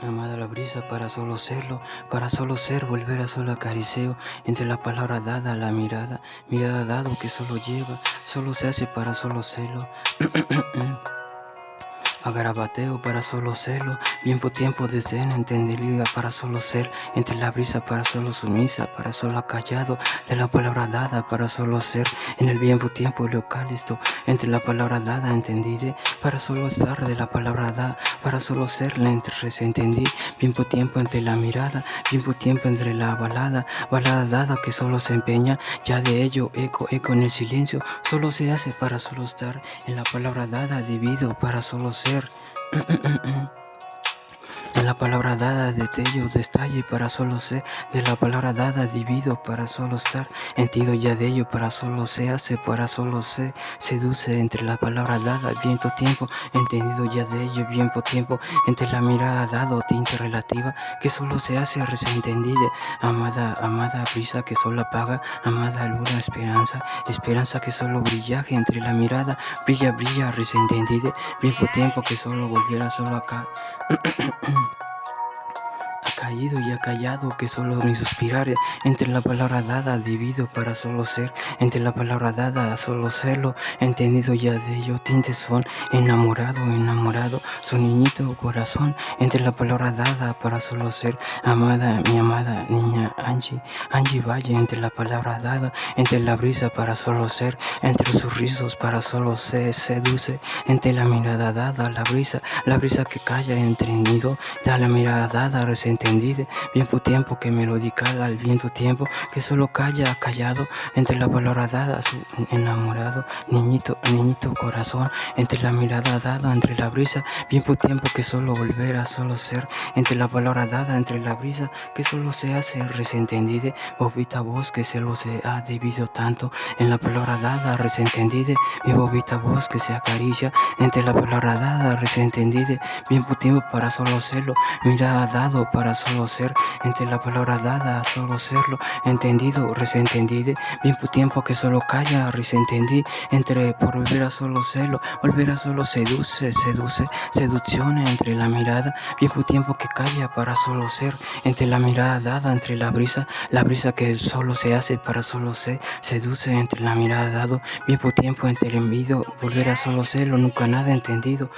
Amada la brisa para solo serlo, para solo ser, volver a solo acariceo, entre la palabra dada, la mirada, mirada dado que solo lleva, solo se hace para solo serlo. Agarabateo para solo serlo, tiempo de cena, entendería para solo ser, entre la brisa para solo sumisa, para solo callado, de la palabra dada para solo ser, en el tiempo local esto, entre la palabra dada entendide, para solo estar de la palabra dada, para solo ser, la entre entendí, tiempo entre la mirada, tiempo entre la balada dada que solo se empeña, ya de ello eco en el silencio, solo se hace para solo estar, en la palabra dada divido para solo ser. De la palabra dada detello, destalle para solo ser, de la palabra dada divido para solo estar, entiendo ya de ello para solo se hace, para solo se seduce entre la palabra dada, viento tiempo, entendido ya de ello, tiempo, entre la mirada dado, tinte relativa, que solo se hace resentendida, amada brisa que solo apaga, amada luna esperanza que solo brillaje entre la mirada, brilla, resentendida, tiempo que solo volviera solo acá. Ha caído y ha callado que solo mi suspirar entre la palabra dada divido para solo ser, entre la palabra dada solo serlo, entendido ya de ello tintes son enamorado, su niñito corazón, entre la palabra dada para solo ser, amada, mi amada niña Angie Valle, entre la palabra dada, entre la brisa para solo ser, entre sus rizos para solo se seduce, entre la mirada dada, la brisa que calla entre nido, da la mirada dada resentendida, tiempo que melodical al viento tiempo que solo callado, entre la palabra dada su enamorado, niñito corazón, entre la mirada dada, entre la brisa, tiempo que solo volver a solo ser, entre la palabra dada, entre la brisa que solo se hace resentendida, bobita voz que solo se ha debido tanto, en la palabra dada resentendida, mi bobita voz que se acaricia, entre la palabra dada resentendida, tiempo para solo serlo, mirada dado para solo ser, entre la palabra dada solo serlo, entendido, resentendide, tiempo que solo calla, resentendí, entre por volver a solo serlo, volver a solo seducción entre la mirada, tiempo que calla para solo ser, entre la mirada dada, entre la brisa que solo se hace para solo se seduce, entre la mirada dado, tiempo entre el envido, volver a solo serlo, nunca nada entendido,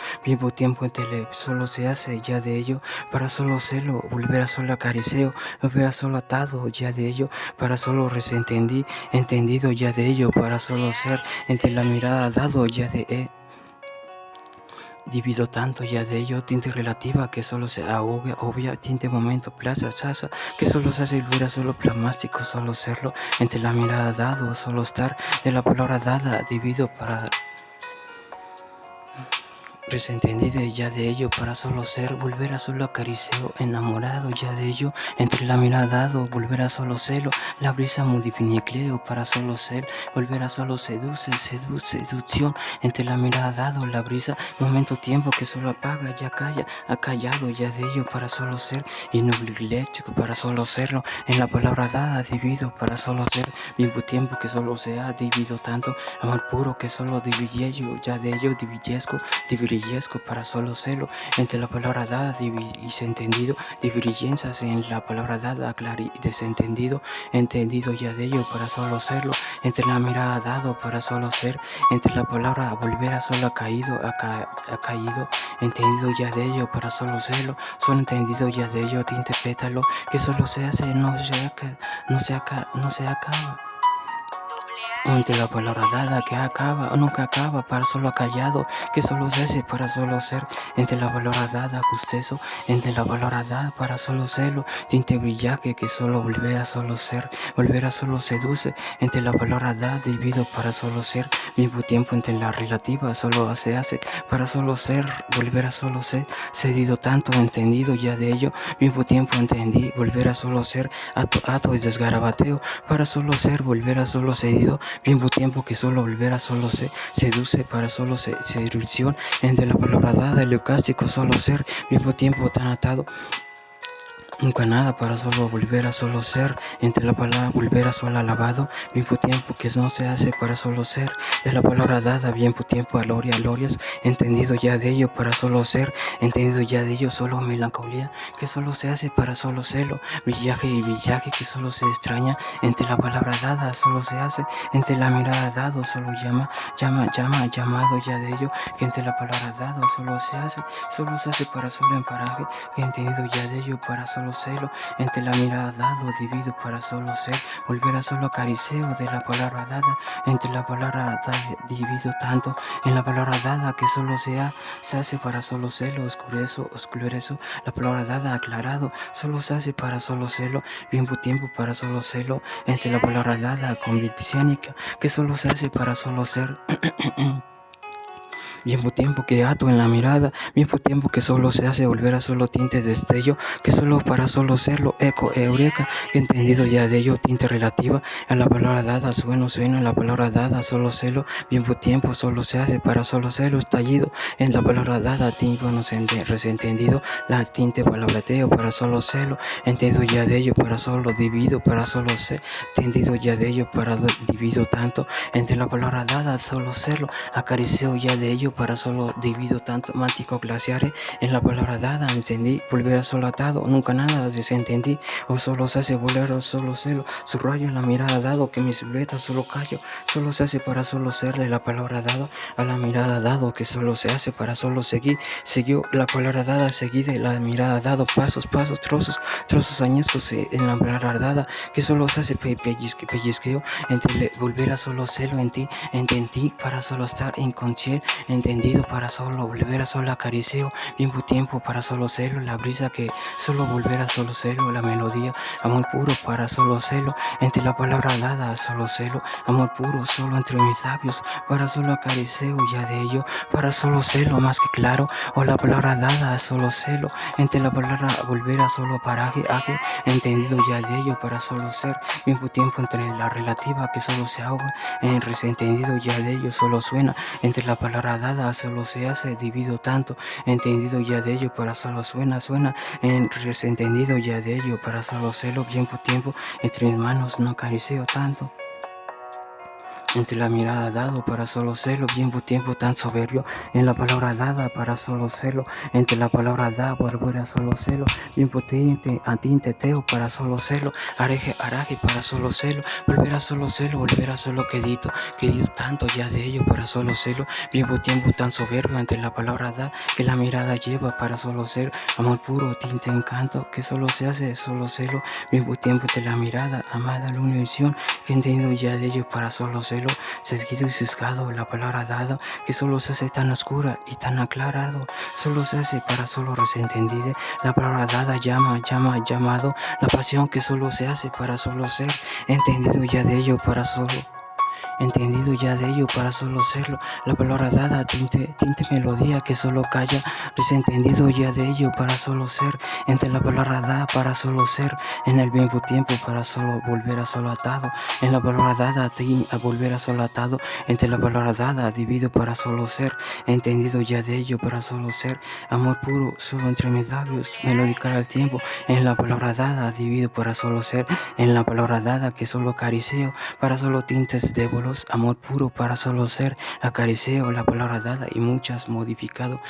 tiempo entre el solo se hace ya de ello, para solo serlo, volver a solo acariceo, volver a solo atado ya de ello, para solo resentendí, entendido ya de ello, para solo ser, entre la mirada dado ya de divido tanto ya de ello, tinte relativa que solo se ahoga, obvia, tinte momento, plaza, sasa, que solo se hace volver a solo plasmástico, solo serlo, entre la mirada dado, solo estar, de la palabra dada, divido para resentendida ya de ello, para solo ser, volver a solo acariceo, enamorado ya de ello, entre la mirada dado, volver a solo celo, la brisa mudifinicleo, para solo ser, volver a solo seducción, entre la mirada dado, la brisa, tiempo que solo apaga, ya calla, ha callado ya de ello, para solo ser, inobliglético, para solo serlo, en la palabra dada, divido, para solo ser, tiempo que solo se ha dividido tanto, amor puro que solo dividí yo, ya de ello divillesco, para solo serlo, entre la palabra dada y entendido, dividienzas en la palabra dada, y desentendido, entendido ya de ello para solo serlo, entre la mirada dado para solo ser, entre la palabra volver a solo ha caído, entendido ya de ello para solo serlo, solo entendido ya de ello, tinte pétalo, que solo se hace, no se acaba. Entre la palabra dada que acaba o nunca acaba, para solo callado que solo se hace para solo ser, entre la palabra dada gusteso, entre la palabra dada para solo serlo, tinte brillaje que solo volver a solo ser, volver a solo seduce, entre la palabra dada divido para solo ser, mismo tiempo entre la relativa solo se hace para solo ser, volver a solo ser, cedido tanto entendido ya de ello, mismo tiempo entendí, volver a solo ser, ato y desgarabateo, para solo ser, volver a solo cedido, tiempo que solo volver a solo se seduce, para solo seducción, entre la palabra dada, el eucástico solo ser, tiempo tan atado, Nunca nada para solo volver a solo ser. Entre la palabra volver a solo alabado. Bien fue tiempo que no se hace para solo ser. De la palabra dada, bien fue tiempo a glorias. Entendido ya de ello para solo ser. Entendido ya de ello solo melancolía. Que solo se hace para solo serlo. Villaje y villaje que solo se extraña. Entre la palabra dada solo se hace. Entre la mirada dado solo llamado ya de ello. Que entre la palabra dado solo se hace para solo emparaje. Que entendido ya de ello para solo serlo, entre la mirada dado divido para solo ser, volver a solo acariceo de la palabra dada, entre la palabra dada divido tanto, en la palabra dada que solo se hace para solo serlo, oscurezo, la palabra dada aclarado, solo se hace para solo serlo, tiempo para solo serlo, entre la palabra dada convicciónica, que solo se hace para solo ser. Bien tiempo que ato en la mirada, bien tiempo que solo se hace volver a solo tinte destello, que solo para solo serlo, eco, eureka, que entendido ya de ello, tinte relativa, a la palabra dada, sueno, en la palabra dada, solo celo, bien tiempo solo se hace para solo serlo, estallido, en la palabra dada, tiempo no se resentendido, la tinte palabrateo para solo serlo, entendido ya de ello, para solo divido, para solo ser, entendido ya de ello, para divido tanto, entre la palabra dada, solo serlo, acariceo ya de ello, para solo divido tanto mántico glaciares en la palabra dada entendí volver a solo atado nunca nada desentendí o solo se hace volver o solo celo subrayo en la mirada dado que mi silueta solo callo solo se hace para solo serle la palabra dado a la mirada dado que solo se hace para solo seguir siguió la palabra dada seguida la mirada dado pasos trozos añescos en la palabra dada que solo se hace pellizqueo entre volver a solo serlo en ti entendí para solo estar inconsciente entendido para solo volver a solo acariceo bien tiempo para solo serlo la brisa que solo volver a solo serlo la melodía amor puro para solo serlo entre la palabra dada solo serlo amor puro solo entre mis labios para solo acariceo ya de ello para solo serlo más que claro o la palabra dada solo serlo entre la palabra volver a solo paraje entendido ya de ello para solo ser bien tiempo entre la relativa que solo se ahoga en resentendido ya de ello solo suena entre la palabra dada solo se hace divido tanto entendido ya de ello para solo suena en desentendido ya de ello para solo serlo bien tiempo entre mis manos no acariceo tanto entre la mirada dado para solo serlo, bien tiempo tan soberbio, en la palabra dada para solo serlo, entre la palabra da volver a solo serlo, bien potente, antinteteo para solo serlo, araje para solo serlo, volver a solo serlo, volver a solo querido tanto ya de ello para solo serlo, bien tiempo tan soberbio, entre la palabra da que la mirada lleva para solo ser, amor puro, tinte, encanto, que solo se hace solo serlo, bien tiempo de la mirada, amada la unión, que entendido ya de ello para solo serlo, sesguido y sesgado la palabra dada que solo se hace tan oscura y tan aclarado solo se hace para solo resentendide la palabra dada llamado la pasión que solo se hace para solo ser entendido ya de ello para solo entendido ya de ello para solo serlo, la palabra dada, tinte melodía que solo calla, desentendido ya de ello para solo ser, entre la palabra da para solo ser, en el mismo tiempo para solo volver a solo atado, en la palabra dada a volver a solo atado, entre la palabra dada divido para solo ser, entendido ya de ello para solo ser, amor puro solo entre mis labios, melodicar al tiempo, en la palabra dada divido para solo ser, en la palabra dada que solo acariceo, para solo tintes de bolos, amor puro para solo ser, acariceo la palabra dada y muchas modificado,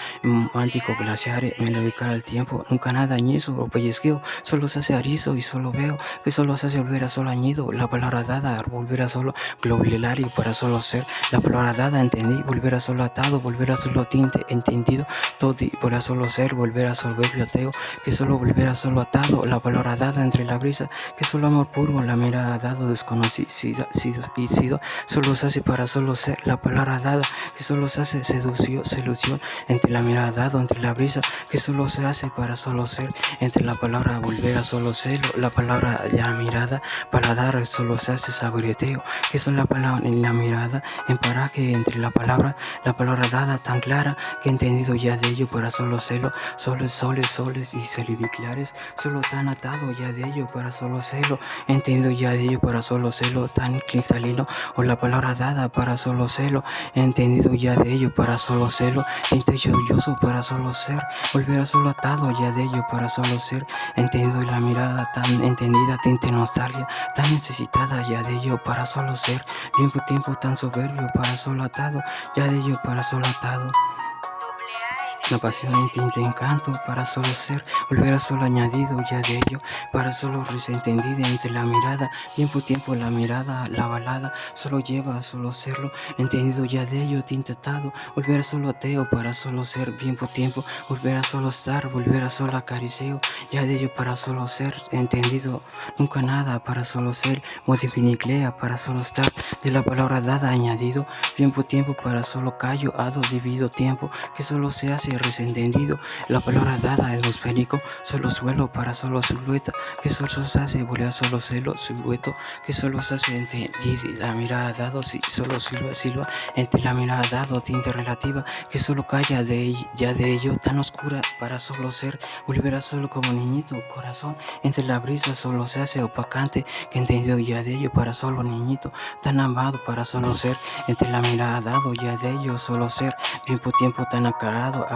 mántico glaciares, melodicar al tiempo, nunca nada añezo o pellizqueo, solo se hace arizo y solo veo que solo se hace volver a solo añido, la palabra dada, volver a solo globulario para solo ser, la palabra dada entendí, volver a solo atado, volver a solo tinte, entendido, todo y para solo ser, volver a solo ateo, que solo volver a solo atado, la palabra dada entre la brisa, que solo amor puro, la mirada dado desconocido, solo se hace para solo ser, la palabra dada, que solo se hace seducción, entre la mirada dado, entre la brisa, que solo se hace para solo ser, entre la palabra volver a solo ser, la palabra ya mirada, paladar solo se hace saboreteo, que son la palabra en la mirada, en paraje entre la palabra dada tan clara, que he entendido ya de ello para solo serlo, soles y celibiclares, solo tan atado ya de ello para solo serlo, he entendido ya de ello para solo serlo, tan cristalino, o la palabra dada para solo serlo, entendido ya de ello para solo serlo, tinte orgulloso para solo ser, volver a solo atado ya de ello para solo ser, entendido y la mirada tan entendida, tinte nostalgia, tan necesitada ya de ello para solo ser, tiempo tan soberbio para solo atado, ya de ello para solo atado. La pasión en tinte encanto para solo ser, volver a solo añadido ya de ello, para solo resentendida entre la mirada, tiempo la mirada, la balada, solo lleva a solo serlo, entendido ya de ello, tintetado, volver a solo ateo para solo ser, tiempo, volver a solo estar, volver a solo acariceo, ya de ello para solo ser, entendido, nunca nada para solo ser, modifiniclea para solo estar, de la palabra dada añadido, tiempo para solo callo, hado dividido tiempo, que solo se hace desentendido, la palabra dada atmosférico, solo suelo para solo silueta, que solo se hace volver a solo celo, silueto, que solo se hace entendido, la mirada dado, si solo silba, entre la mirada dado, tinte relativa, que solo calla ya de ello, tan oscura para solo ser, volver a solo como niñito, corazón, entre la brisa solo se hace opacante, que entendido ya de ello para solo niñito, tan amado para solo ser, entre la mirada dado ya de ello solo ser, tiempo tan aclarado,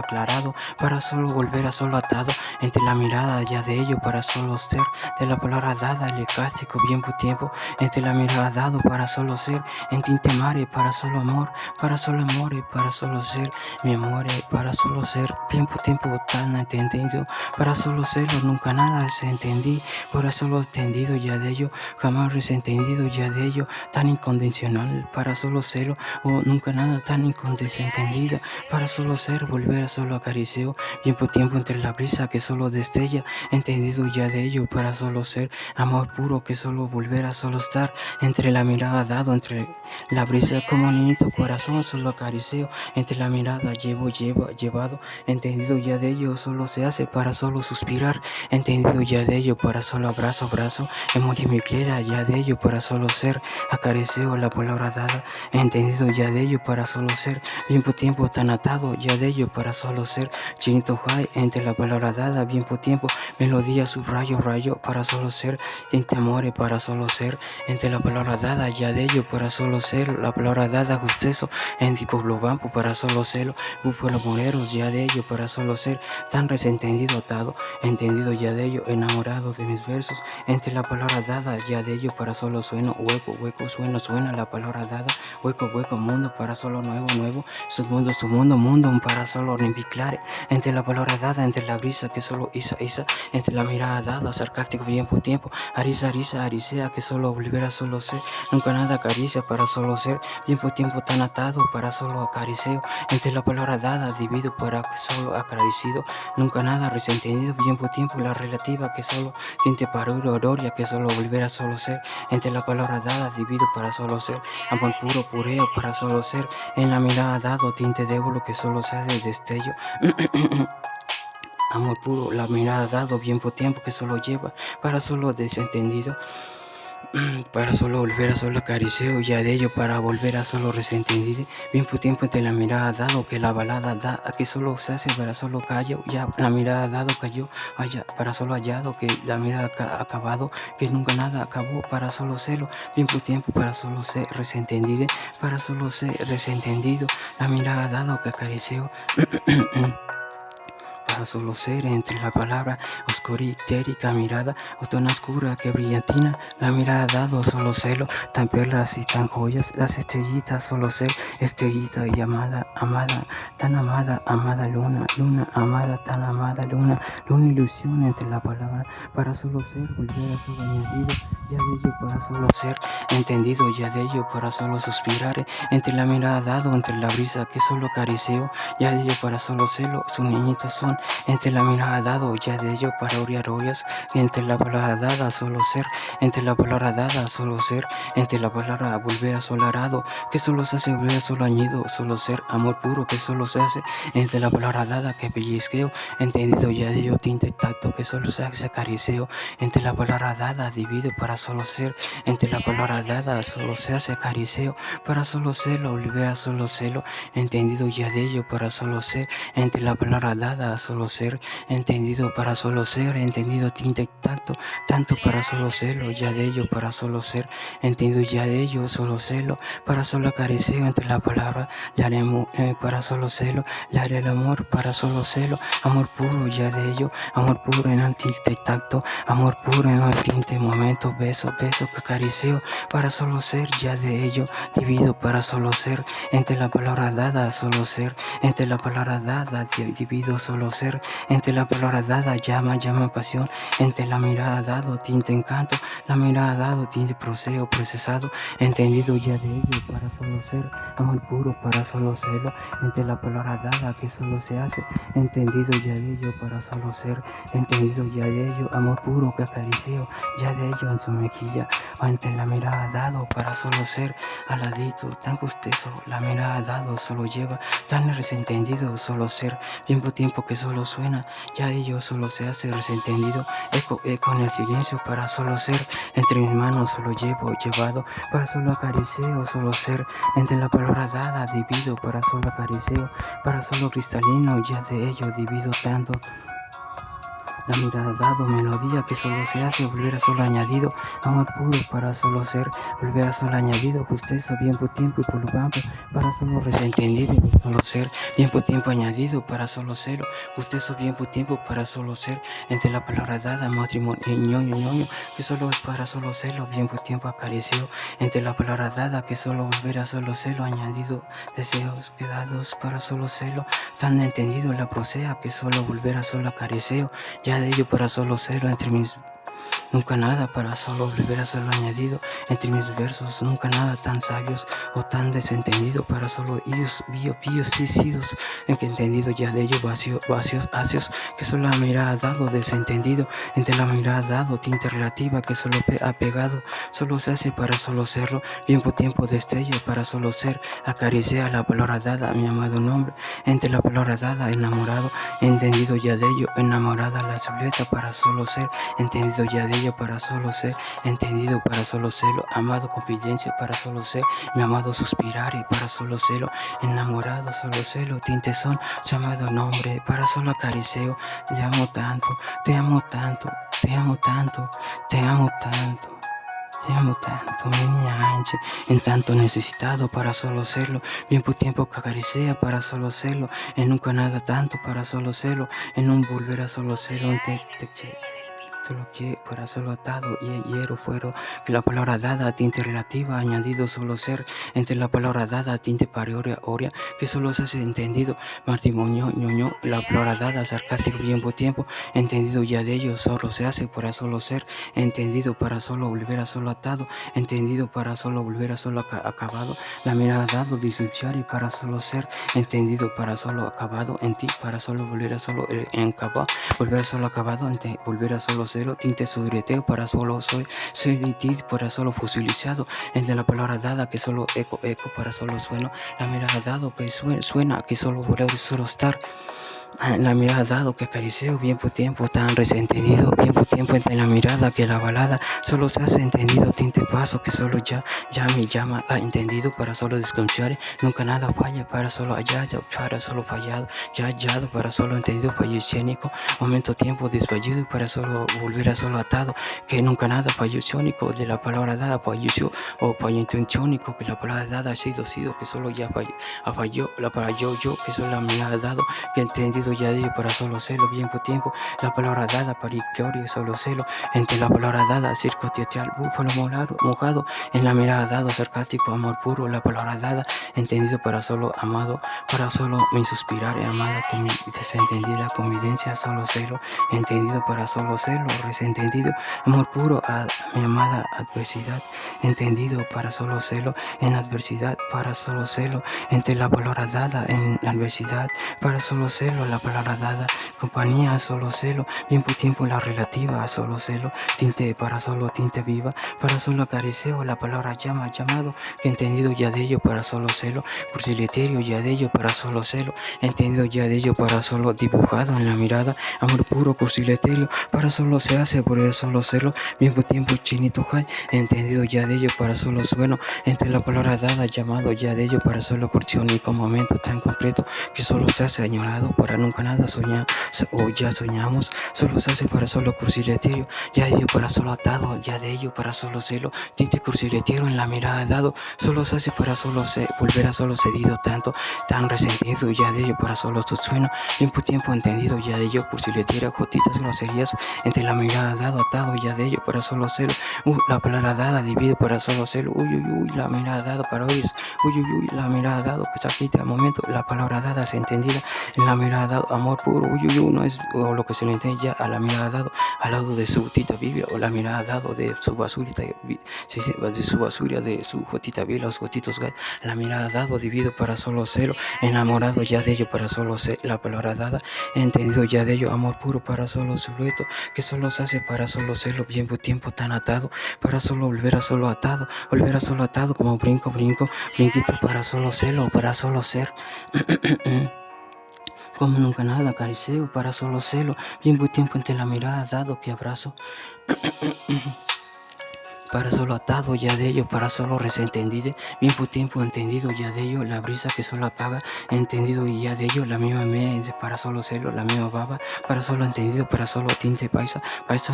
para solo volver a solo atado, entre la mirada ya de ello para solo ser, de la palabra dada el cástico tiempo, entre la mirada dado para solo ser, en tinte mare para solo amor y para solo ser, mi amor para solo ser, tiempo tan entendido, para solo serlo, nunca nada se entendí, para solo entendido ya de ello, jamás desentendido ya de ello, tan incondicional, para solo serlo, o nunca nada tan incondesentendido, para solo ser, volver a solo acariceo, tiempo entre la brisa que solo destella, entendido ya de ello para solo ser, amor puro que solo volver a solo estar, entre la mirada dado, entre la brisa como niñito corazón solo acariceo, entre la mirada llevado, entendido ya de ello solo se hace para solo suspirar, entendido ya de ello para solo abrazo, emoji mi clera ya de ello para solo ser, acariceo la palabra dada, entendido ya de ello para solo ser, tiempo tan atado ya de ello para solo ser, chinito high entre la palabra dada, tiempo, melodía subrayo, rayo para solo ser, tinte amore para solo ser, entre la palabra dada ya de ello para solo ser, la palabra dada justeso, en tipo globampo para solo serlo, búfalo moreros ya de ello para solo ser, tan resentendido atado, entendido ya de ello, enamorado de mis versos, entre la palabra dada ya de ello para solo sueno, hueco, suena la palabra dada, hueco, mundo para solo nuevo, su mundo para solo rimbiclare, entre la palabra dada, entre la brisa que solo isa, entre la mirada dada, sarcástico tiempo, arisa, arisea que solo volverá solo ser, nunca nada acaricia para solo ser, tiempo tan atado para solo acariceo, entre la palabra dada, divido para solo acaricido, nunca nada resentendido, tiempo la relativa que solo tinte para auroria que solo volverá solo ser, entre la palabra dada, divido para solo ser, amor puro, pureo para solo ser, en la mirada dado, tinte de oro que solo se hace destello. Amor puro, la mirada dado, tiempo que solo lleva para solo desentendido, para solo volver a solo acariceo ya de ello para volver a solo resentendido, tiempo entre la mirada dado que la balada da, aquí solo se hace para solo callo, ya la mirada dado cayó, allá para solo hallado que la mirada acabado, que nunca nada acabó para solo serlo, tiempo para solo ser resentendido, para solo ser resentendido, la mirada dado que acariceo. Para solo ser entre la palabra oscuritérica mirada, o tan oscura que brillantina, la mirada dado solo celo, tan perlas y tan joyas, las estrellitas solo ser, estrellita y amada, tan amada luna, amada, tan amada luna, ilusión entre la palabra, para solo ser, volver a solo añadido, ya de ello para solo ser, entendido ya de ello para solo suspirar, entre la mirada dado, entre la brisa que solo acariceo, ya de ello para solo celo, sus niñitos son, entre la mirada dado, ya de ello para orias, entre la palabra dada solo ser, entre la palabra dada solo ser, entre la palabra volver a solo arado, que solo se hace volver a solo añido, solo ser, amor puro que solo se hace, entre la palabra dada que pellizqueo, entendido ya de ello tinte tacto que solo se hace acariceo, entre la palabra dada divido para solo ser, entre la palabra dada solo se hace acariceo, para solo serlo, volver a solo serlo, entendido ya de ello para solo ser, entre la palabra dada solo solo ser, entendido para solo ser, entendido tinte y tacto, tanto para solo serlo, ya de ello para solo ser, entendido ya de ello, solo serlo, para solo acariciar entre la palabra, le haremos para solo serlo, le haré el amor para solo serlo, amor puro ya de ello, amor puro en el tinte y tacto, amor puro en el tinte, momento, beso, beso que acaricio, para solo ser ya de ello, divido para solo ser, entre la palabra dada solo ser, entre la palabra dada divido solo ser, entre la palabra dada llama, llama pasión, entre la mirada dado tinte encanto, la mirada dado tinte proceo, procesado, entendido ya de ello para solo ser, amor puro para solo serlo, entre la palabra dada que solo se hace, entendido ya de ello para solo ser, entendido ya de ello, amor puro que acaricio, ya de ello en su mejilla, o entre la mirada dado para solo ser, aladito, tan gustoso, la mirada dado solo lleva, tan desentendido solo ser, tiempo tiempo que solo suena, ya de ello solo se hace desentendido, eco, eco en el silencio para solo ser, entre mis manos solo llevado, para solo acariciar, solo ser, entre la palabra dada divido para solo acariciar, para solo cristalino, ya de ello divido tanto. La mirada dado, melodía que solo se hace, volver a solo añadido, amor puro para solo ser, volver a solo añadido, justicia, bien por tiempo y por lugar, para solo desentendido y solo ser, bien por tiempo añadido para solo serlo, justicia, bien por tiempo para solo ser, entre la palabra dada, matrimonio, ñoño, que solo es para solo serlo, bien por tiempo acarició, entre la palabra dada, que solo volver a solo serlo, añadido, deseos quedados para solo serlo, tan entendido la procea, que solo volver a solo acariciar, ya de ello para solo serlo, entre mis nunca nada para solo volver a serlo añadido, entre mis versos nunca nada tan sabios o tan desentendido para solo ellos píos sícidos, en que entendido ya de ello vacíos ácidos, que solo la mirada dado desentendido, entre la mirada dado tinte relativa que solo ha pegado, solo se hace para solo serlo, tiempo destello para solo ser, acariciar la palabra dada, mi amado nombre, entre la palabra dada, enamorado, entendido ya de ello, enamorada la Julieta para solo ser, entendido ya de ello para solo ser, entendido para solo serlo, amado confidencia para solo ser, mi amado suspirar y para solo serlo, enamorado solo serlo, tinte son, llamado nombre para solo acariciar, te amo tanto, te amo tanto, te amo tanto, te amo tanto. Te amo tanto, mi niña Angie, en tanto necesitado para solo serlo, bien por tiempo que acaricea para solo serlo, en nunca nada tanto para solo serlo, en un volver a solo serlo, en solo que para solo atado y el hierro fuero, que la palabra dada tinte relativa añadido solo ser, entre la palabra dada tinte parioria oria, que solo se hace entendido, matrimonio ñoño, la palabra dada sarcástico bien por tiempo, entendido ya de ello solo se hace para solo ser, entendido para solo volver a solo atado, entendido para solo volver a solo acabado, la mirada dado disociar y para solo ser, entendido para solo acabado, en ti para solo volver a solo encabado, volver a solo acabado, volver a solo cero, tinte subreteo para solo soy ti para solo fusilizado, entre la palabra dada que solo eco para solo sueno, la mirada dado que suena que solo volver a solo estar. La mirada dado que acarició bien por tiempo tan resentido, bien por tiempo entre la mirada que la balada solo se hace entendido, tinte paso que solo ya me llama a entendido para solo desconfiar, nunca nada falla para solo hallado, para solo fallado, ya hallado para solo entendido, fallecénico, momento tiempo desfallido para solo volver a solo atado, que nunca nada falleciónico de la palabra dada falleció o fallentónico que la palabra dada ha sido que solo ya falló la para yo que solo la mirada dado que entendido ya de ello para solo celo, bien por tiempo, la palabra dada para Ictorio, solo celo, entre la palabra dada, circo teatral, búfalo mojado, en la mirada dado, sarcástico, amor puro, la palabra dada, entendido para solo amado, para solo mi suspirar, amada, con mi desentendida convivencia, solo celo, entendido para solo celo, resentendido, amor puro a mi amada adversidad, entendido para solo celo, en adversidad, para solo celo, entre la palabra dada, en la adversidad, para solo celo, la palabra dada, compañía, solo celo, bien por tiempo la relativa, solo celo, tinte para solo tinte viva, para solo acariceo, la palabra llama, llamado, que entendido ya de ello para solo celo, cursiliterio ya de ello para solo celo, entendido ya de ello para solo dibujado en la mirada, amor puro, cursiliterio, para solo se hace por el solo celo, bien por tiempo chinito high, entendido ya de ello para solo sueno, entre la palabra dada, llamado ya de ello para solo cursiónico, momento tan concreto, que solo se hace añorado para nunca nada soñamos o ya soñamos, solo se hace para solo cursileterio, ya de ello para solo atado, ya de ello para solo celo, tinte cursileterio en la mirada dado, solo se hace para solo volver a solo cedido tanto, tan resentido, ya de ello para solo su sueño, tiempo entendido, ya de ello cursileterio, jotitas groserías, entre la mirada dado, atado, ya de ello para solo celo, la palabra dada divide para solo celo, la mirada dada para hoy, la mirada dado que se quita al momento, la palabra dada es entendida, en la mirada dado, amor puro, no es o lo que se le entiende ya a la mirada dado, al lado de su tita Biblia, o la mirada dado de su basurita, de su basura, de su jotita Biblia, los jotitos gay, la mirada dado dividido para solo celo, enamorado ya de ello para solo ser, la palabra dada, entendido ya de ello, amor puro para solo silueto, que solo se hace para solo serlo, bien tiempo tan atado, para solo volver a solo atado, como brinquito para solo serlo, para solo ser. Como nunca nada acariceo para solo celo, bien tiempo entre la mirada dado que abrazo. Para solo atado ya de ello, para solo resentendido, bien tiempo entendido ya de ello, la brisa que solo apaga, entendido y ya de ello, la misma me para solo celo, la misma baba, para solo entendido, para solo tinte paisa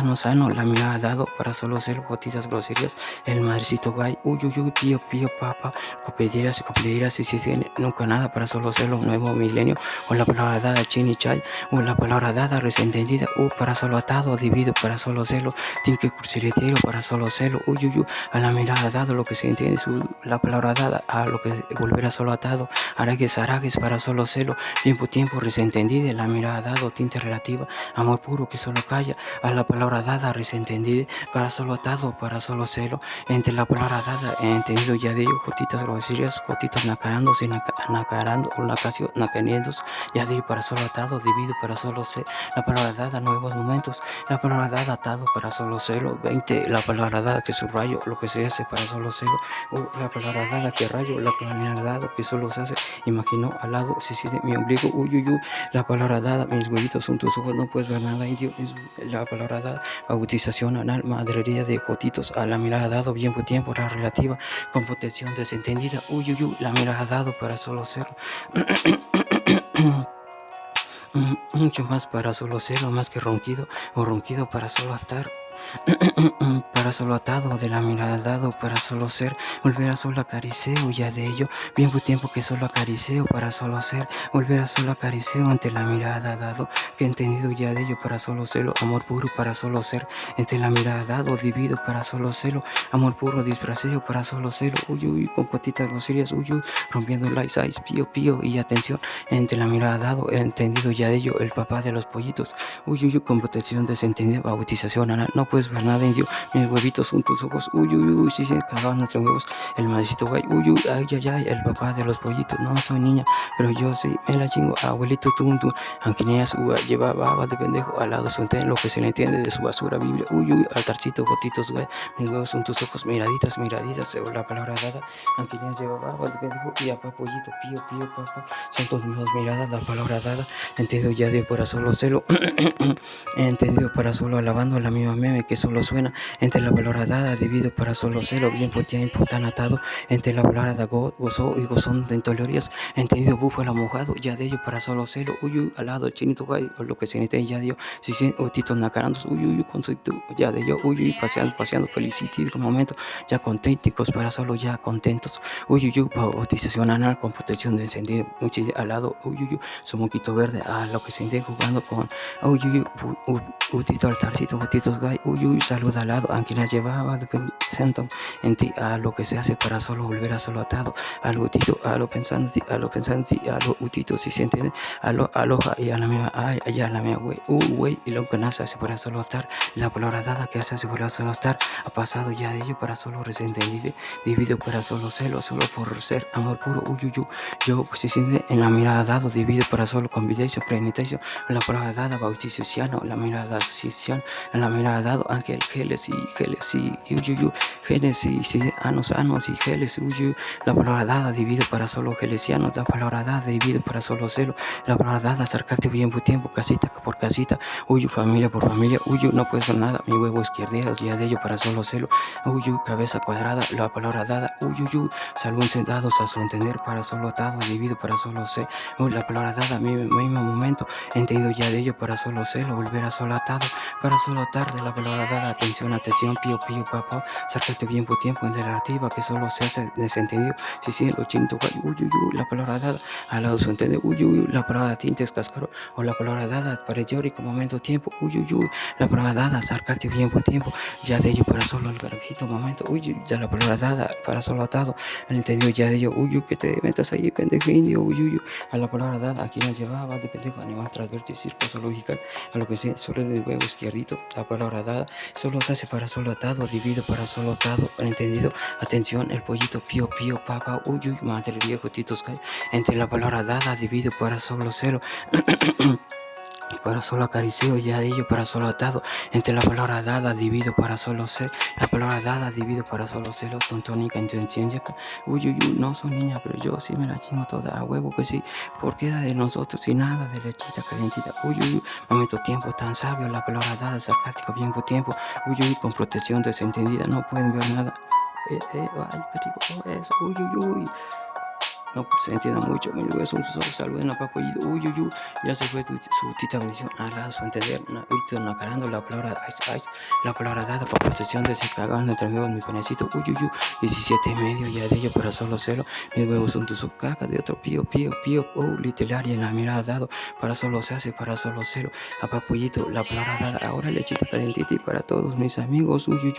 no sano, la mirada dado, para solo celo, gotitas groserías, el madrecito gay, pío, papa, copederas, si tiene nunca nada, para solo celo, nuevo milenio, o la palabra dada, chini chay, o la palabra dada, resentendida, para solo atado, divido, para solo celo, tinque cursiletero, para solo celo, a la mirada dado lo que se entiende, la palabra dada, a lo que volverá solo atado, aragues para solo celo, tiempo resentendida, la mirada dado, tinte relativa, amor puro que solo calla, a la palabra dada, resentendida, para solo atado, para solo celo, entre la palabra dada, entendido ya de ello, jotitas groserías, jotitas nacarándose, nacarando, nacaniendos, ya de ello para solo atado, divido para solo ser, la palabra dada, nuevos momentos, la palabra dada, atado para solo celo, 20, la palabra dada que subrayo, lo que se hace para solo celo, la palabra dada que rayo, la palabra dada que solo se hace, imagino al lado, si de mi ombligo, la palabra dada, mis huevitos son tus ojos, no puedes ver nada indio, es la palabra dada, bautización anal, madrería de jotitos, a la mirada dado, bien tiempo, la relativa, con protección desentendida, la mirada dado para solo ser. Mucho más para solo serlo, más que ronquido, o ronquido para solo estar. Para solo atado, de la mirada dado, para solo ser, volver a solo acariceo, ya de ello, bien tiempo que solo acariceo, para solo ser, volver a solo acariceo, ante la mirada dado, que entendido ya de ello, para solo serlo, amor puro para solo ser, entre la mirada dado, divido para solo serlo, amor puro disfraceo para solo serlo, con gotitas groserías, rompiendo la size, pío, y atención, entre la mirada dado, entendido ya de ello, el papá de los pollitos, con protección desentendida, bautización anal, no puedes ver nada indio, mis huevitos son tus ojos, si se cagaban nuestros huevos, el maldito güey, ay, el papá de los pollitos, no soy niña, pero yo sí me la chingo, abuelito tú, aunque niña lleva baba de pendejo, al lado su lo que se le entiende de su basura biblia, altarcito, gotitos, güey, mis huevos son tus ojos, miraditas, según la palabra dada, aunque niña lleva baba de pendejo, y a pollito, pío, papá, son tus mismas miradas, la palabra dada, entendido ya de para solo celo, entendido para solo alabando la misma meme que solo suena, entre la palabra dada, divido para solo celo, bien tiempo tan atado, entre la palabra da gozo y gozón de teorías, entendido búfalo mojado, ya de ello para solo celo, al lado chinito guay, o lo que se entiende ya de ello, si se otito nacarandos, concepto, ya de ello, paseando, felicity, un momento, ya contenticos para solo ya contentos, bautización anal con protección de encendido, al lado, su moquito verde, a lo que se entiende jugando con, utito altarcito, gotitos gay, saluda al lado, aunque la llevaba sentan en ti, a lo que se hace para solo volver a solo atado, a lo utito, a lo pensando a lo utito, si se entiende, a lo aloja y a la mía, allá a la mía, güey, y lo que nace hace para solo estar, la palabra dada que hace para solo estar, ha pasado ya de ello para solo resentir, divido para solo celo, solo por ser amor puro, yo pues si se siente en la mirada dado, divido para solo convidación, prenitación, la palabra dada, bautización, la mirada sesión, en la mirada dado, ángel, geles y uyuyu, genes y anos, y geles, uyu, la palabra dada divido para solo gelesianos, la palabra dada divido para solo celo, la palabra dada acercarte bien por tiempo, casita por casita, uyu, familia por familia, uyu, no puedes ver nada, mi huevo izquierdo, ya de ello para solo celo, uyu, cabeza cuadrada, la palabra dada, uyuyu, salón dados a su entender para solo atado, divido para solo ser, la palabra dada, mi mismo momento, entendido ya de ello para solo celo, volver a solo atado, para solo tarde, la palabra dada, atención, pío, papá, sacarte bien por tiempo en relativa que solo se hace desentendido, si lo chinto, uyuyu, la palabra dada, al lado su entender, uyuyu, la palabra tintes cascaro, o la palabra dada, para teórico momento tiempo, uyuyu, la palabra dada, sacarte bien por tiempo, ya de ello para solo el garajito momento, uyu, ya la palabra dada, para solo atado, el entendido ya de ello, uyu, que te metas ahí, pendejo indio, uyuyu, a la palabra dada, aquí nos llevaba de pendejo, animal transverso, circo lógica, a lo que sea, solo en el huevo izquierdito, la palabra dada, solo se hace para solo atado, divido para solo atado, entendido, atención, el pollito pío, papá, uyu, madre viejo, titos, entre la palabra dada, divido para solo cero, para solo acariciado ya de ello para solo atado, entre la palabra dada divido para solo ser, la palabra dada divido para solo celo, tontónica intención ya, uy, no soy niña, pero yo sí me la chingo toda a huevo que sí, porque era de nosotros y nada de lechita calentita, uy, momento tiempo tan sabio, la palabra dada sarcástico bien por tiempo, uy, con protección desentendida, no pueden ver nada, ay, perigo, eso, uy. No pues, se entienda mucho, mi es un solo saluden a papollito, uy, ya se fue su tita bendición, a su entender, ahorita nacarando la palabra ice, la palabra dada para protección de ese cagando entre amigos, mi penecito, uy, 17 y medio, ya de ello para solo celo, mis huevos son tu caca de otro pío, literaria en la mirada dado, para solo se hace, para solo celo, a papollito, la palabra dada, ahora lechita calentita y para todos mis amigos, uy,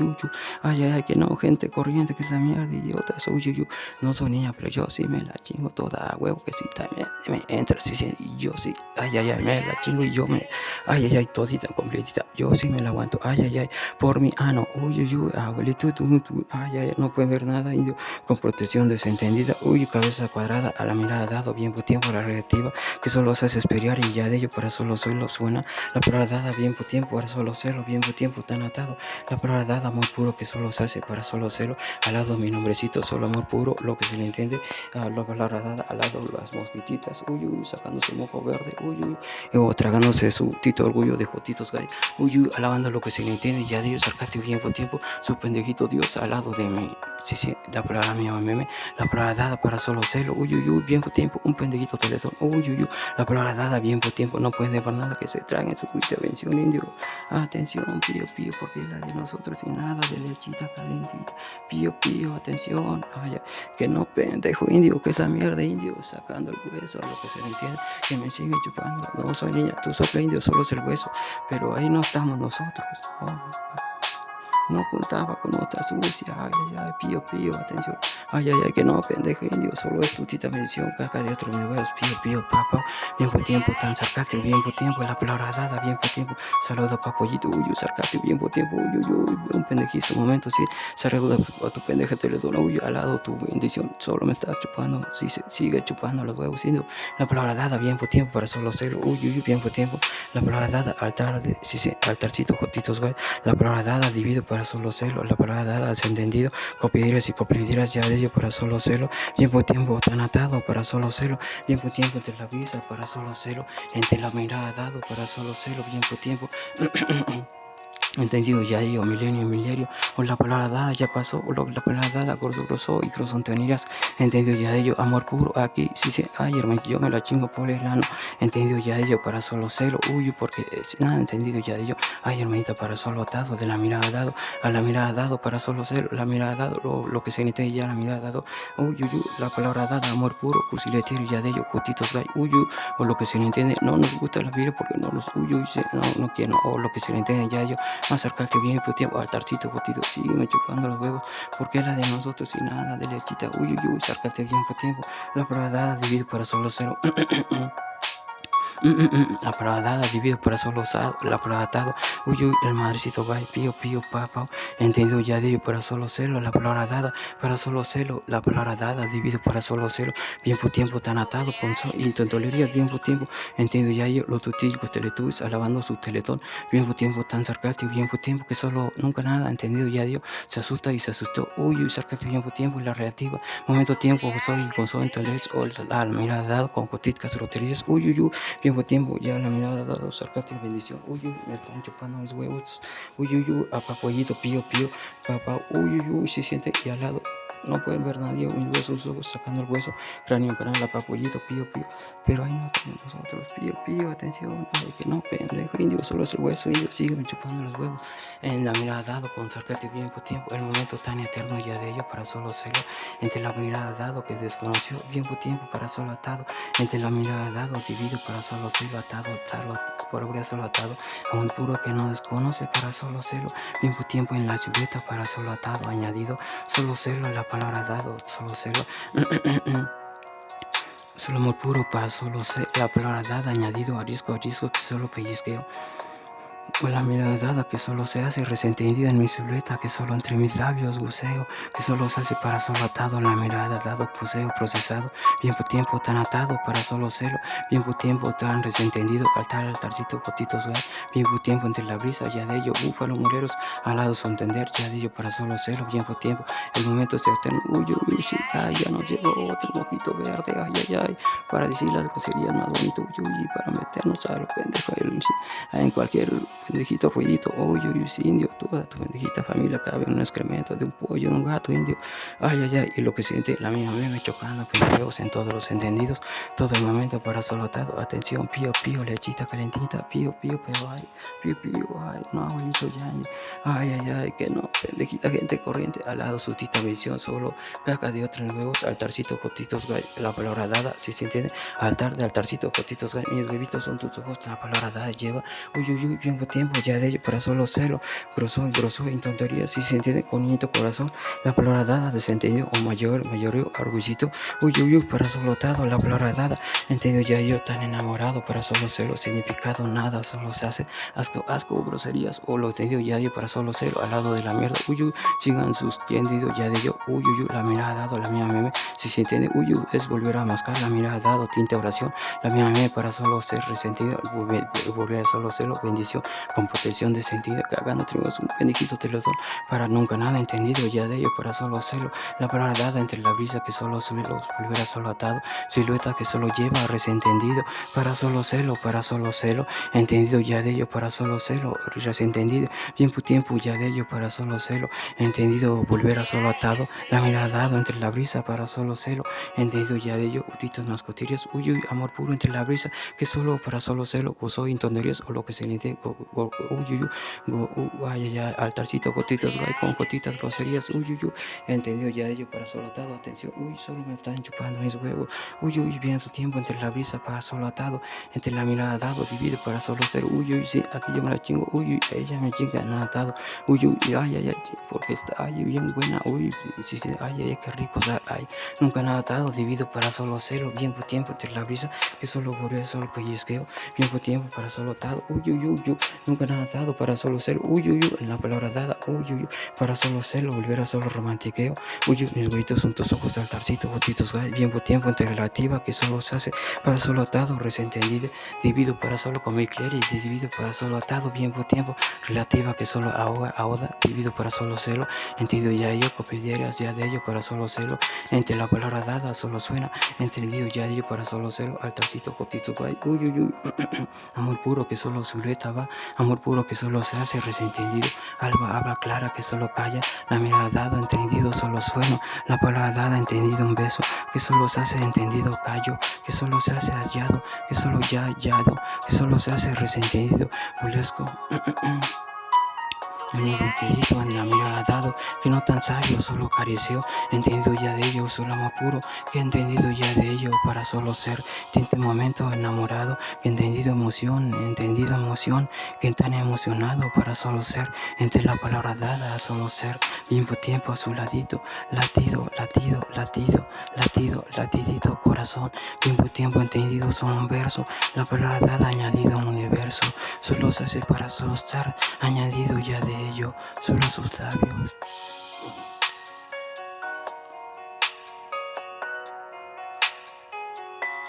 ay, que no, gente corriente, que esa mierda, idiotas, uy, no soy niña, pero yo sí me la chingo toda a huevo que sí también me entra, sí, y yo sí, ay, me la chingo y yo me, ay, todita completita, yo sí me la aguanto, ay, por mi ano, uy, abuelito, tú, ay, no pueden ver nada, indio, con protección desentendida, uy, cabeza cuadrada, a la mirada dado, bien por tiempo, la relativa, que solo se hace esperar y ya de ello para solo suena, la palabra dada, bien por tiempo, para solo celo, bien por tiempo, tan atado, la palabra dada, amor puro, que solo se hace para solo celo, al lado mi nombrecito, solo amor puro, lo que se le entiende, la palabra dada al lado las mosquititas, sacando su moco verde, o tragándose su tito orgullo de jotitos gay, alabando lo que se le entiende, ya de ellos sarcástico bien por tiempo, su pendejito Dios al lado de mí, sí, la palabra mía, meme, la palabra dada para solo celo, bien por tiempo, un pendejito teletón, la palabra dada bien por tiempo, no pueden ver nada que se traguen su intervención indio, atención, pío, porque es la de nosotros y nada de lechita calentita, pío, atención, que no pendejo indio, que esa mierda indio, sacando el hueso a lo que se le entiende, que me siguen chupando, no soy niña, tú sopla indio, solo es el hueso, pero ahí no estamos nosotros, no contaba con otra sucia, pío, atención, que no, pendejo indio, solo es tu tita mención, caca de otro mis huevos, pío, papá, bien por tiempo, tan sarcástico, bien por tiempo, la palabra dada, bien por tiempo, saludo papollito, sarcástico, bien por tiempo, un pendejito, momento, sí, saludo a tu pendeja, te le doy, al lado tu bendición, solo me estás chupando, sí, sigue chupando los huevos, indio, la palabra dada, bien por tiempo, para solo celo, bien por tiempo, la palabra dada, altar, altarcito, jotitos, güey, la palabra dada, divido para solo celo, la palabra dada, desentendido, copidiras y copidiras ya de ello para solo celo, bien por tiempo tan atado para solo celo, bien por tiempo entre la visa para solo celo, entre la mirada dado para solo celo, bien por tiempo. Entendido ya digo, milenio, o la palabra dada ya pasó, o la palabra dada, grosso y grosonterías, entendido ya de ello, amor puro, aquí, sí, ay, hermano, yo me la chingo por el lano, entendido ya de ello, para solo celo, porque, nada, entendido ya de ello, ay, hermanita, para solo atado, de la mirada dado, a la mirada dado, para solo celo, la mirada dado, lo que se entiende ya, la mirada dado, la palabra dada, amor puro, cursiletero ya de ello, jotitos gay, o lo que se le entiende, no nos gusta la vida porque no nos, no quiero, o lo que se le entiende ya de ello, acercarte bien por tiempo, altarcito, jodido, sígueme chupando los huevos, porque es la de nosotros y nada de lechita, acercarte bien por tiempo, la prueba dada dividido para solo cero. La palabra dada dividido para solo la palabra atado, uy, el madrecito va, pío, pío, papá, entendido ya de ello para solo celo, la palabra dada, para solo celo, la palabra dada, dividido para solo celo, bien por tiempo tan atado, ponzo, y tontolerías, bien por tiempo, entiendo ya yo, los tutillos, teletubbies, alabando su teletón, bien por tiempo tan sarcástico, bien por tiempo que solo, nunca nada, entendido ya Dios, se asusta y se asustó, uy, sarcástico, bien por tiempo, y la relativa, momento, tiempo, soy y gozo, entonces, o la mirada dado, con coticas, roterías, uy, bien por tiempo, ya la mirada dado, sarcástico, bendición, uy, me están chupando mis huevos, uy, a papollito, pío, pío, papá, uy, se siente y al lado. No pueden ver nadie, un hueso, los ojos sacando el hueso, cráneo, la papollito, pío, pío. Pero ahí no estamos nosotros, pío, pío, atención, ay, que no, pendejo, indio, solo es el hueso, indio, sígueme chupando los huevos. En la mirada dado, con sarcástico bien por tiempo, el momento tan eterno ya de ello para solo serlo. Entre la mirada dado que desconoció, bien por tiempo para solo atado. Entre la mirada dado, dividido para solo serlo, atado, por obra solo atado. A un puro que no desconoce para solo serlo, bien por tiempo en la silueta para solo atado, añadido, solo serlo, la palabra dado, solo serlo. Solo amor puro para solo ser la palabra dada, añadido arisco que solo pellizqueo. O la mirada dada que solo se hace resentida en mi silueta, que solo entre mis labios buceo, que solo se hace para solo atado, la mirada dado, poseo, procesado, bien por tiempo tan atado para solo celo, bien por tiempo tan resentendido, altarcito, gotitos, bien por tiempo entre la brisa, ya de ello, búfalo, moreros, alados su entender, ya de ello para solo celo, bien por tiempo, el momento se eterno, uy, sí, ay, ya nos llegó otro mojito verde, ay, para decir las groserías más bonitas, uy, para meternos a lo pendejo, en cualquier pendejito ruidito, uy, sí, indio, toda tu pendejita familia cabe en un excremento de un pollo, de un gato indio, ay, y lo que siente la mía me chocando con huevos en todos los entendidos, todo el momento para solo atado, atención, pío, lechita calentita, pío, pero ay, pío, ay, no, abuelito, ya, ay, que no, pendejita gente corriente, al lado su tita visión, solo caca de otros huevos, altarcito, jotitos, la palabra dada, si se entiende, altar de altarcito, jotitos, mis bebitos son tus ojos, la palabra dada lleva, uy, bien por tiempo ya de ello para solo celo, grosso, en tonterías, si se entiende, con niñito corazón, la palabra dada, desentendido o mayorio, orgullito, uy, para solo atado, la palabra dada, entendido ya yo tan enamorado, para solo celo, significado nada, solo se hace asco, groserías, o lo entendido ya yo para solo celo, al lado de la mierda, uy, sigan sus tendidos ya de yo, uy, la mirada dado, la mía meme, si se entiende, uy, es volver a mascar, la mirada dado, tinte oración, la mía meme para solo ser resentido, volver a solo celo, bendición, con protección de sentido, cagando tenemos un pendejito te lo doy, para nunca nada entendido ya de ello, para solo celo, la palabra dada entre la brisa que solo sube los volverá solo atado, silueta que solo lleva resentendido, para solo celo, entendido ya de ello, para solo celo, resentendido, bien por tiempo ya de ello, para solo celo, entendido volver a solo atado, la mirada dado entre la brisa, para solo celo, entendido ya de ello, utitos mascotillas, uy, amor puro entre la brisa, que solo para solo celo, gozo intonderías o lo que se le entiende, ay, altarcito, gotitas, con gotitas, groserías, uy, entendido ya ello para solo atado, atención, uy, solo me están chupando mis huevos, uy, bien su tiempo entre la brisa para solo atado, entre la mirada dado, divide para solo ser, uy, sí, aquí yo me la chingo, uy, ella me chinga, nada atado, uy, ay, porque está, ay, bien buena, uy, sí, ay, qué rico, o sea, ay, nunca nada atado, divido para solo celo, bien por tiempo entre la brisa, que solo borré, solo pellizqueo, bien por tiempo para solo atado, uy, nunca nada atado para solo ser, uy, en la palabra dada, uy, para solo serlo, volver a solo romantiqueo, uy, mis huevitos son tus ojos de altarcito, gotitos, bien por tiempo entre relativa, que solo se hace para solo atado, resentendido, divido para solo comer quiere, y divido para solo atado, bien por tiempo, relativa, que solo ahoda, divido para solo celo, entendido ya yo, copidiarias ya de ello para solo celo, entre la palabra dada solo suena, entendido ya de ello para solo celo, altarcito, gotitos, uy, amor puro que solo silueta va, amor puro que solo se hace resentendido, alba habla clara que solo calla, la mirada dada entendido solo sueno, la palabra dada entendido un beso, que solo se hace entendido callo, que solo se hace hallado, que solo ya hallado, que solo se hace resentido, burlesco. un nuevo querido en la mirada dado, que no tan sabio, solo acarició, entendido ya de ello, solo amor puro, que he entendido ya de ello para solo ser, tinte momento enamorado, que he entendido emoción, que tan emocionado para solo ser, entre la palabra dada a solo ser, mismo tiempo a su ladito, latido, latido, latido, latido, latidito corazón, mismo tiempo entendido solo un verso, la palabra dada añadido a un universo, solo se hace para solo estar, añadido ya de ello, solo a sus labios.